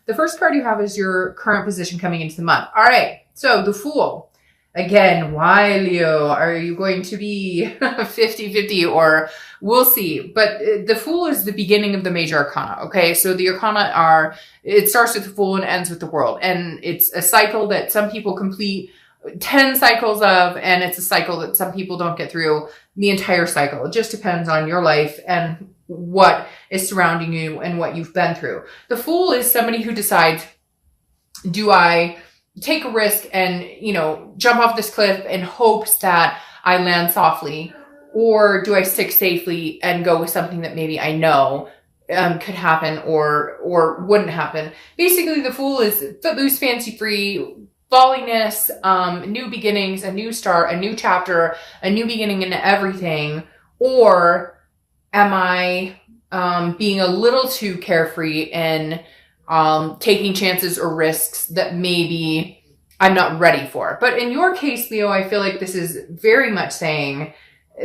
The first card you have is your current position coming into the month. All right. So the Fool. Again, why, Leo? Are you going to be 50-50 or we'll see? But the Fool is the beginning of the major arcana, okay? So the arcana it starts with the Fool and ends with the World. And it's a cycle that some people complete 10 cycles of, and it's a cycle that some people don't get through the entire cycle. It just depends on your life and what is surrounding you and what you've been through. The Fool is somebody who decides, do I take a risk and, jump off this cliff in hopes that I land softly? Or do I stick safely and go with something that maybe I know could happen or wouldn't happen? Basically, the Fool is footloose, fancy-free, volleyness, new beginnings, a new start, a new chapter, a new beginning in everything. Or am I being a little too carefree and taking chances or risks that maybe I'm not ready for? But in your case, Leo, I feel like this is very much saying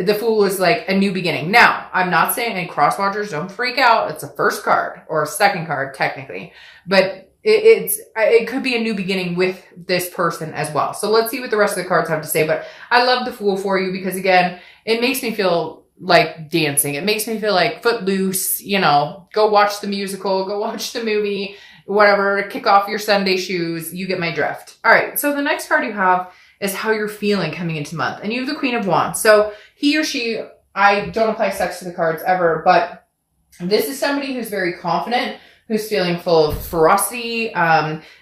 the Fool is like a new beginning. Now, I'm not saying, and cross watchers, don't freak out. It's a first card or a second card, technically. But it could be a new beginning with this person as well. So let's see what the rest of the cards have to say. But I love the Fool for you because, again, it makes me feel like dancing. It makes me feel like footloose, go watch the musical, go watch the movie, whatever, kick off your Sunday shoes. You get my drift. All right. So the next card you have is how you're feeling coming into the month. And you have the Queen of Wands. So he or she, I don't apply sex to the cards ever, but this is somebody who's very confident, who's feeling full of ferocity,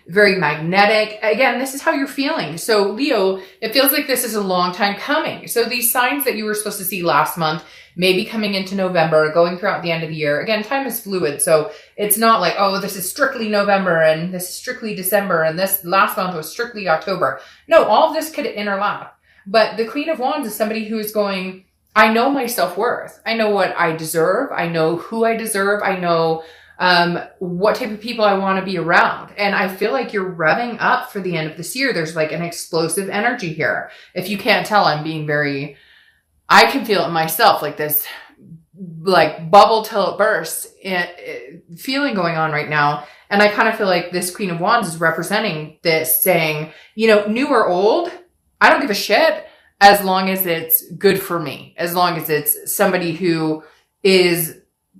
very magnetic. Again, this is how you're feeling. So Leo, it feels like this is a long time coming. So these signs that you were supposed to see last month, maybe coming into November, going throughout the end of the year. Again, time is fluid. So it's not like, oh, this is strictly November and this is strictly December and this last month was strictly October. No, all of this could interlap. But the Queen of Wands is somebody who is going, I know my self-worth. I know what I deserve. I know who I deserve. I know what type of people I want to be around. And I feel like you're revving up for the end of this year. There's like an explosive energy here. If you can't tell, I'm being I can feel it myself, like this, like bubble till it bursts feeling going on right now. And I kind of feel like this Queen of Wands is representing this, saying, new or old, I don't give a shit as long as it's good for me, as long as it's somebody who is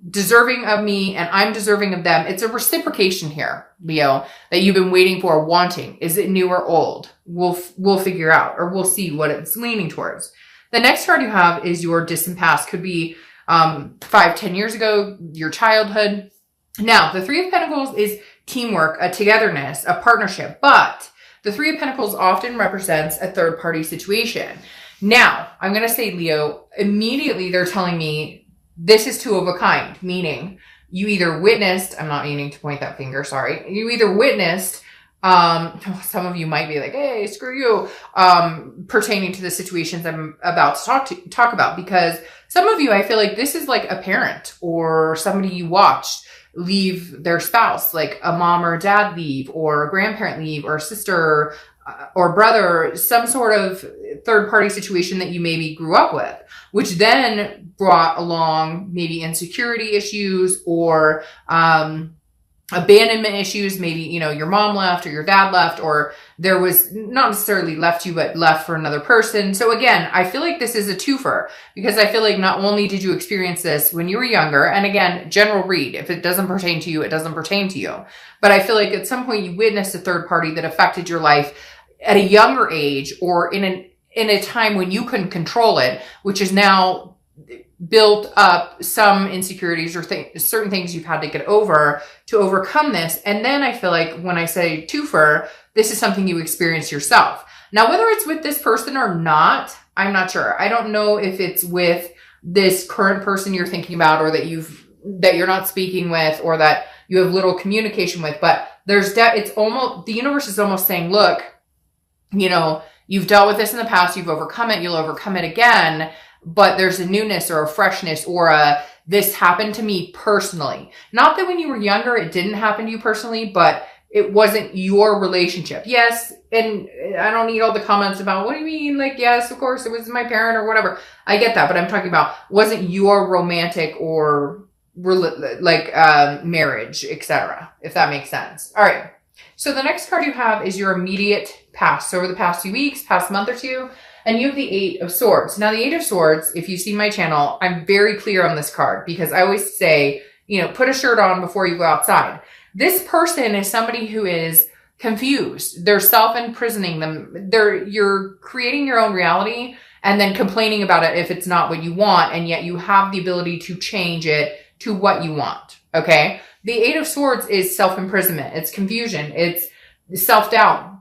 deserving of me and I'm deserving of them. It's a reciprocation here, Leo, that you've been waiting for, wanting. Is it new or old? We'll figure out, or we'll see what it's leaning towards. The next card you have is your distant past. Could be 5-10 years ago, your childhood. Now, the Three of Pentacles is teamwork, a togetherness, a partnership, but the Three of Pentacles often represents a third-party situation. Now, I'm going to say, Leo, immediately they're telling me this is two of a kind, meaning you either witnessed, I'm not meaning to point that finger, sorry. You either witnessed, some of you might be like, hey, screw you, pertaining to the situations I'm about to talk about, because some of you, I feel like this is like a parent or somebody you watched leave their spouse, like a mom or a dad leave, or a grandparent leave, or a sister or brother, some sort of third-party situation that you maybe grew up with, which then brought along maybe insecurity issues or abandonment issues. Maybe, your mom left or your dad left, or there was not necessarily left you, but left for another person. So again, I feel like this is a twofer, because I feel like not only did you experience this when you were younger, and again, general read, if it doesn't pertain to you, it doesn't pertain to you. But I feel like at some point you witnessed a third party that affected your life at a younger age, or in a time when you couldn't control it, which is now built up some insecurities or certain things you've had to get over to overcome this. And then I feel like when I say twofer, this is something you experience yourself. Now, whether it's with this person or not, I'm not sure. I don't know if it's with this current person you're thinking about, or that you're not speaking with, or that you have little communication with, but it's almost, the universe is almost saying, look, you've dealt with this in the past, you've overcome it, you'll overcome it again, but there's a newness or a freshness or this happened to me personally. Not that when you were younger, it didn't happen to you personally, but it wasn't your relationship. Yes, and I don't need all the comments about, what do you mean? Like, yes, of course, it was my parent or whatever. I get that, but I'm talking about, wasn't your romantic or marriage, etc., if that makes sense. All right. So the next card you have is your immediate past. So over the past few weeks, past month or two, and you have the Eight of Swords. Now, the Eight of Swords, if you see my channel, I'm very clear on this card because I always say, put a shirt on before you go outside. This person is somebody who is confused. They're self-imprisoning them. You're creating your own reality and then complaining about it if it's not what you want, and yet you have the ability to change it to what you want, okay? The Eight of Swords is self-imprisonment. It's confusion. It's self-doubt.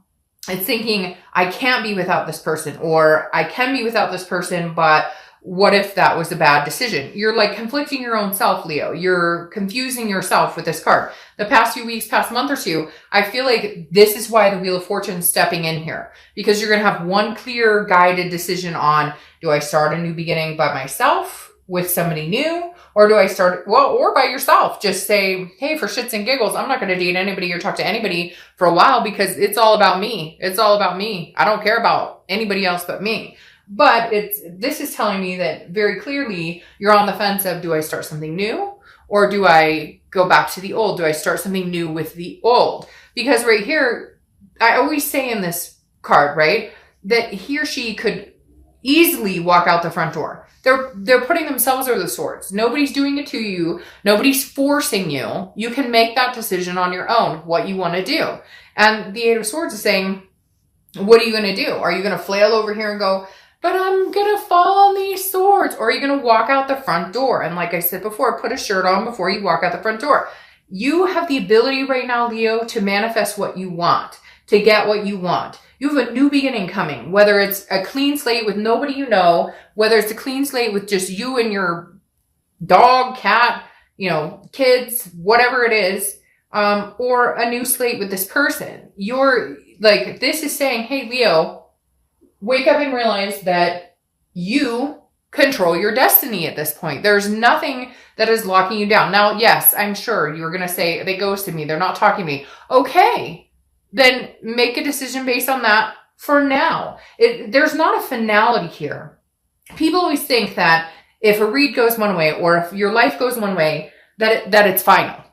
It's thinking, I can't be without this person, or I can be without this person, but what if that was a bad decision? You're like conflicting your own self, Leo. You're confusing yourself with this card. The past few weeks, past month or two, I feel like this is why the Wheel of Fortune is stepping in here, because you're going to have one clear guided decision on, do I start a new beginning by myself with somebody new, or do I start, or by yourself? Just say, hey, for shits and giggles, I'm not going to date anybody or talk to anybody for a while because it's all about me. It's all about me. I don't care about anybody else but me. But this is telling me that very clearly you're on the fence of, do I start something new or do I go back to the old? Do I start something new with the old? Because right here, I always say in this card, right, that he or she could easily walk out the front door. They're putting themselves over the swords. Nobody's doing it to you. Nobody's forcing you. You can make that decision on your own, what you want to do. And the Eight of Swords is saying, what are you going to do? Are you going to flail over here and go, but I'm going to fall on these swords? Or are you going to walk out the front door? And like I said before, put a shirt on before you walk out the front door. You have the ability right now, Leo, to manifest what you want, to get what you want. You have a new beginning coming, whether it's a clean slate with nobody you know, whether it's a clean slate with just you and your dog, cat, kids, whatever it is, or a new slate with this person. This is saying, hey, Leo, wake up and realize that you control your destiny at this point. There's nothing that is locking you down. Now, yes, I'm sure you're going to say, they ghosted me. They're not talking to me. Okay, then make a decision based on that for now. There's not a finality here. People always think that if a read goes one way or if your life goes one way, that it's final,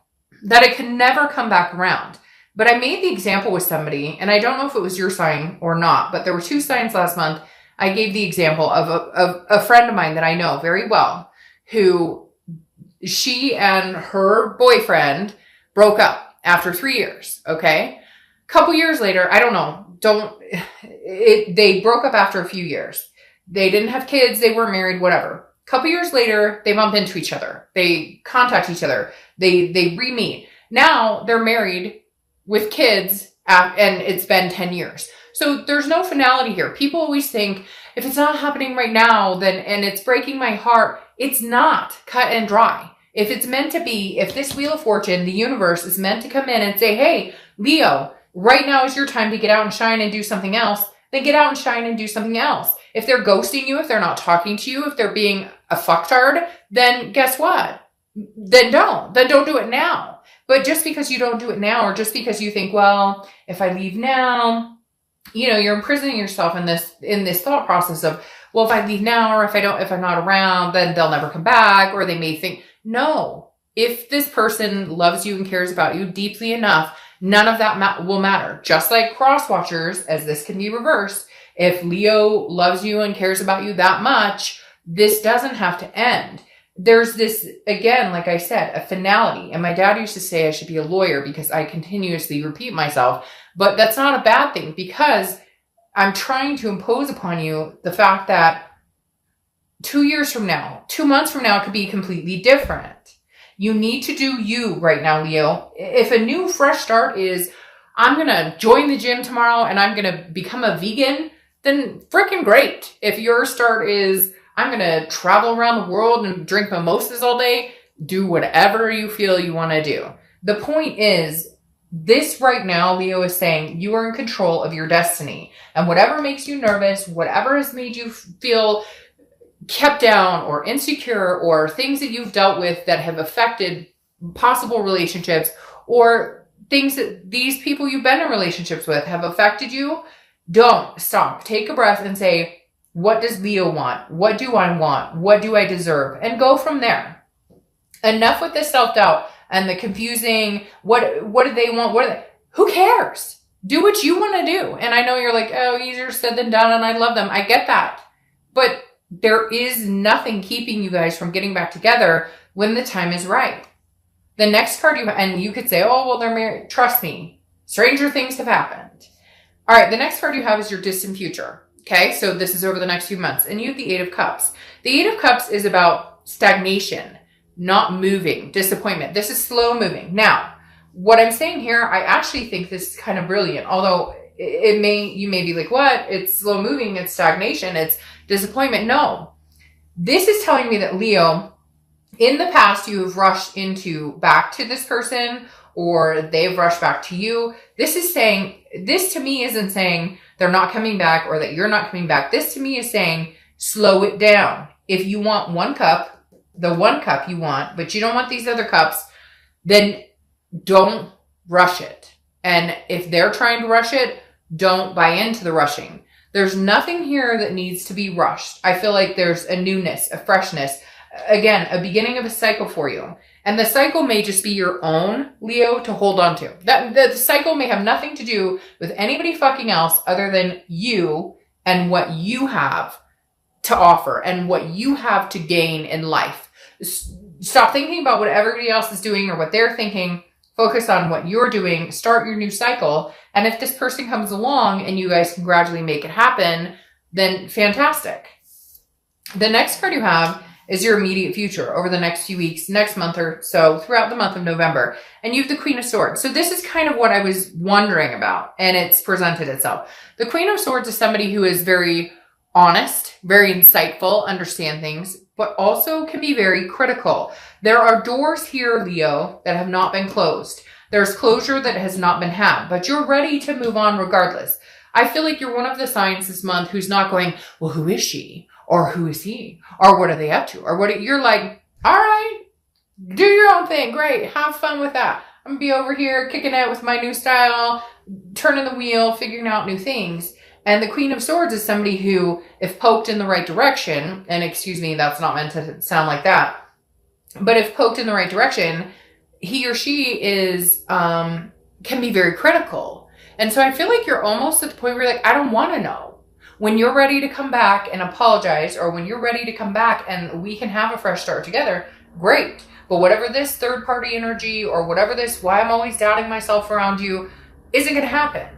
that it can never come back around. But I made the example with somebody, and I don't know if it was your sign or not, but there were 2 signs last month. I gave the example of a friend of mine that I know very well, who she and her boyfriend broke up after 3 years, okay? Couple years later, I don't know, they broke up after a few years. They didn't have kids, they weren't married, whatever. Couple years later, they bump into each other. They contact each other. They re-meet. Now they're married with kids, and it's been 10 years. So there's no finality here. People always think, if it's not happening right now, and it's breaking my heart, it's not cut and dry. If it's meant to be, if this Wheel of Fortune, the universe, is meant to come in and say, hey, Leo, right now is your time to get out and shine and do something else, then get out and shine and do something else. If they're ghosting you, if they're not talking to you, if they're being a fucktard, then guess what? Then don't do it now. But just because you don't do it now, or just because you think, well, if I leave now, you're imprisoning yourself in this thought process of, well, if I leave now, or if I'm not around, then they'll never come back, or they may think, no, if this person loves you and cares about you deeply enough, none of that will matter. Just like cross watchers, as this can be reversed, if Leo loves you and cares about you that much, this doesn't have to end. There's this, again, like I said, a finality. And my dad used to say I should be a lawyer because I continuously repeat myself. But that's not a bad thing, because I'm trying to impose upon you the fact that 2 years from now, 2 months from now, it could be completely different. You need to do you right now, Leo. If a new fresh start is, I'm going to join the gym tomorrow and I'm going to become a vegan, then freaking great. If your start is, I'm going to travel around the world and drink mimosas all day, do whatever you feel you want to do. The point is, this right now, Leo is saying you are in control of your destiny. And whatever makes you nervous, whatever has made you feel kept down or insecure, or things that you've dealt with that have affected possible relationships, or things that these people you've been in relationships with have affected you, don't stop. Take a breath and say, what does Leo want? What do I want? What do I deserve? And go from there. Enough with the self-doubt and the confusing, what do they want? Who cares? Do what you want to do. And I know you're like, oh, easier said than done, and I love them. I get that. But there is nothing keeping you guys from getting back together when the time is right. The next card and you could say, oh, well, they're married. Trust me, stranger things have happened. All right, the next card you have is your distant future. Okay, so this is over the next few months. And you have the Eight of Cups. The Eight of Cups is about stagnation, not moving, disappointment. This is slow moving. Now, what I'm saying here, I actually think this is kind of brilliant. Although you may be like, what? It's slow moving, it's stagnation, it's disappointment. No, this is telling me that Leo, in the past, you have rushed back to this person, or they've rushed back to you. This to me isn't saying they're not coming back or that you're not coming back. This to me is saying, slow it down. If you want one cup, the one cup you want, but you don't want these other cups, then don't rush it. And if they're trying to rush it, don't buy into the rushing. There's nothing here that needs to be rushed. I feel like there's a newness, a freshness, again, a beginning of a cycle for you. And the cycle may just be your own, Leo, to hold on to. The cycle may have nothing to do with anybody fucking else other than you and what you have to offer and what you have to gain in life. Stop thinking about what everybody else is doing or what they're thinking. Focus on what you're doing. Start your new cycle. And if this person comes along and you guys can gradually make it happen, then fantastic. The next card you have is your immediate future over the next few weeks, next month or so, throughout the month of November. And you have the Queen of Swords. So this is kind of what I was wondering about, and it's presented itself. The Queen of Swords is somebody who is very honest, very insightful, understand things, but also can be very critical. There are doors here, Leo, that have not been closed. There's closure that has not been had, but you're ready to move on regardless. I feel like you're one of the signs this month who's not going, well, who is she? Or who is he? Or what are they up to? Or you're like, all right, do your own thing. Great. Have fun with that. I'm going to be over here kicking it with my new style, turning the wheel, figuring out new things. And the Queen of Swords is somebody who, if poked in the right direction, and excuse me, that's not meant to sound like that, but if poked in the right direction, he or she can be very critical. And so I feel like you're almost at the point where you're like, I don't want to know. When you're ready to come back and apologize, or when you're ready to come back and we can have a fresh start together, great. But whatever this third party energy or whatever this, why I'm always doubting myself around you, isn't going to happen.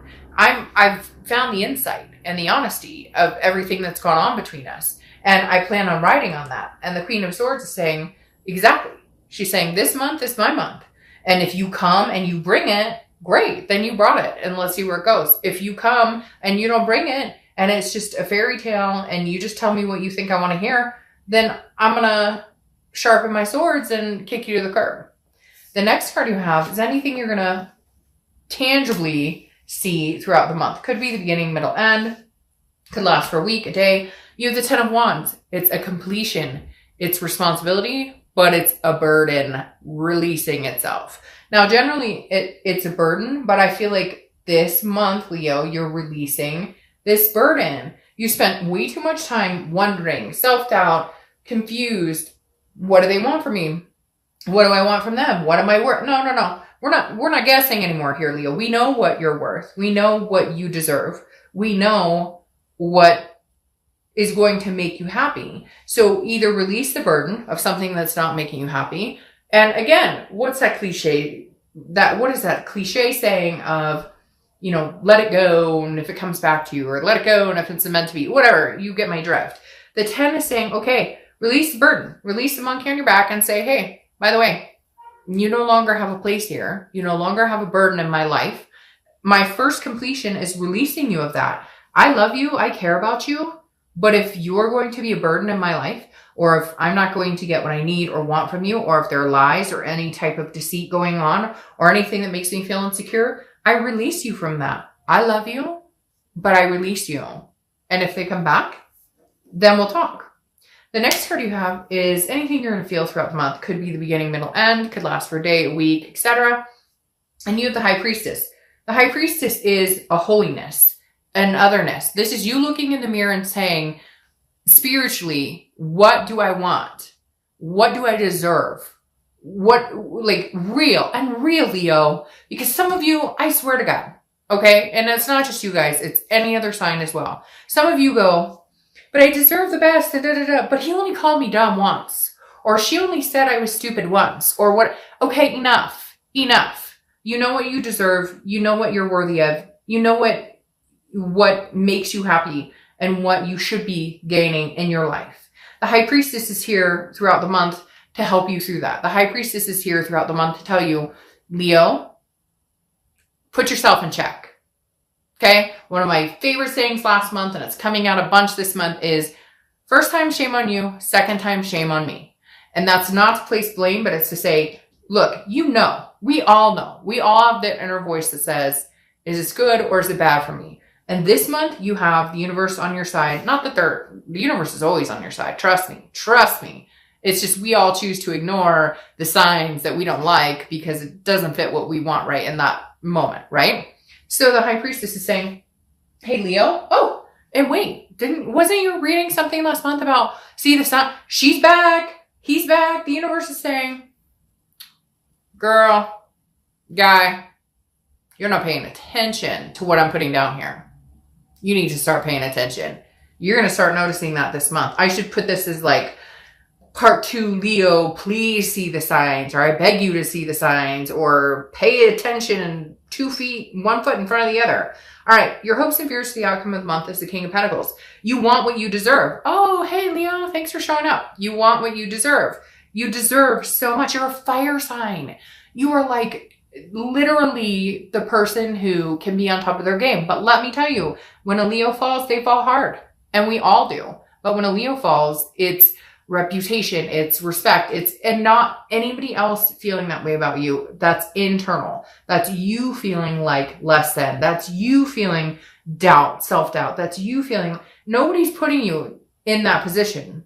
I've found the insight and the honesty of everything that's gone on between us. And I plan on writing on that. And the Queen of Swords is saying, exactly. She's saying, this month is my month. And if you come and you bring it, great. Then you brought it. And let's see where it goes. If you come and you don't bring it, and it's just a fairy tale, and you just tell me what you think I want to hear, then I'm going to sharpen my swords and kick you to the curb. The next card you have is anything you're going to tangibly see throughout the month. Could be the beginning, middle, end. Could last for a week, a day. You have the Ten of Wands. It's a completion. It's responsibility, but it's a burden releasing itself. Now, generally, it's a burden, but I feel like this month, Leo, you're releasing this burden. You spent way too much time wondering, self-doubt, confused. What do they want from me? What do I want from them? What am I worth? No. We're not guessing anymore here, Leo. We know what you're worth. We know what you deserve. We know what is going to make you happy. So either release the burden of something that's not making you happy. And again, what's that cliche? What is that cliche saying of, let it go, and if it comes back to you, or let it go, and if it's meant to be, whatever, you get my drift. The 10 is saying, okay, release the burden, release the monkey on your back and say, hey, by the way, you no longer have a place here. You no longer have a burden in my life. My first completion is releasing you of that. I love you. I care about you. But if you're going to be a burden in my life, or if I'm not going to get what I need or want from you, or if there are lies or any type of deceit going on, or anything that makes me feel insecure, I release you from that. I love you, but I release you. And if they come back, then we'll talk. The next card you have is anything you're going to feel throughout the month. Could be the beginning, middle, end. Could last for a day, a week, etc. And you have the High Priestess. The High Priestess is a holiness, an otherness. This is you looking in the mirror and saying, spiritually, what do I want? What do I deserve? like real Leo, because some of you, I swear to God, okay? And it's not just you guys, it's any other sign as well. Some of you go, but I deserve the best, but he only called me dumb once, or she only said I was stupid once, or what? Okay, enough. You know what you deserve. You know what you're worthy of. You know what makes you happy and what you should be gaining in your life. The High Priestess is here throughout the month to help you through that. The High Priestess is here throughout the month to tell you, Leo, put yourself in check. Okay? One of my favorite sayings last month, and it's coming out a bunch this month, is first time, shame on you. Second time, shame on me. And that's not to place blame, but it's to say, look, you know. We all have that inner voice that says, is this good or is it bad for me? And this month you have the universe on your side. Not that the universe is always on your side. Trust me. It's just we all choose to ignore the signs that we don't like because it doesn't fit what we want right in that moment, right? So the High Priestess is saying, hey, Leo. Oh, and wait, wasn't you reading something last month about, see the sun? She's back. He's back. The universe is saying, girl, guy, you're not paying attention to what I'm putting down here. You need to start paying attention. You're going to start noticing that this month. I should put this as like part 2, Leo, please see the signs, or I beg you to see the signs, or pay attention 2 feet, 1 foot in front of the other. All right, your hopes and fears for the outcome of the month is the King of Pentacles. You want what you deserve. Oh, hey, Leo, thanks for showing up. You want what you deserve. You deserve so much. You're a fire sign. You are like literally the person who can be on top of their game. But let me tell you, when a Leo falls, they fall hard. And we all do. But when a Leo falls, it's reputation, it's respect, and not anybody else feeling that way about you. That's internal. That's you feeling like less than. That's you feeling doubt, self-doubt. That's you feeling nobody's putting you in that position.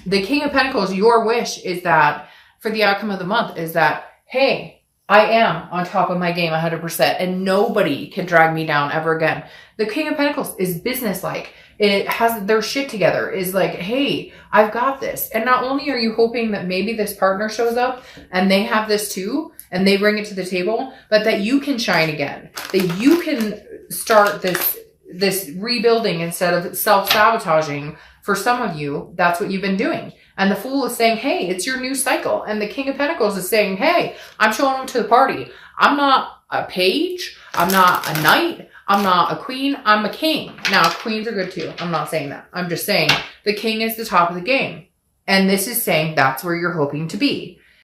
The King of Pentacles, your wish is that for the outcome of the month is that, hey, I am on top of my game 100% and nobody can drag me down ever again. The King of Pentacles is businesslike. It has their shit together, is like, hey, I've got this. And not only are you hoping that maybe this partner shows up and they have this too, and they bring it to the table, but that you can shine again, that you can start this rebuilding instead of self-sabotaging. For some of you, that's what you've been doing. And the Fool is saying, hey, it's your new cycle. And the King of Pentacles is saying, hey, I'm showing up to the party. I'm not a page. I'm not a knight. I'm not a queen. I'm a king. Now, queens are good too. I'm not saying that. I'm just saying the king is the top of the game. And this is saying that's where you're hoping to be.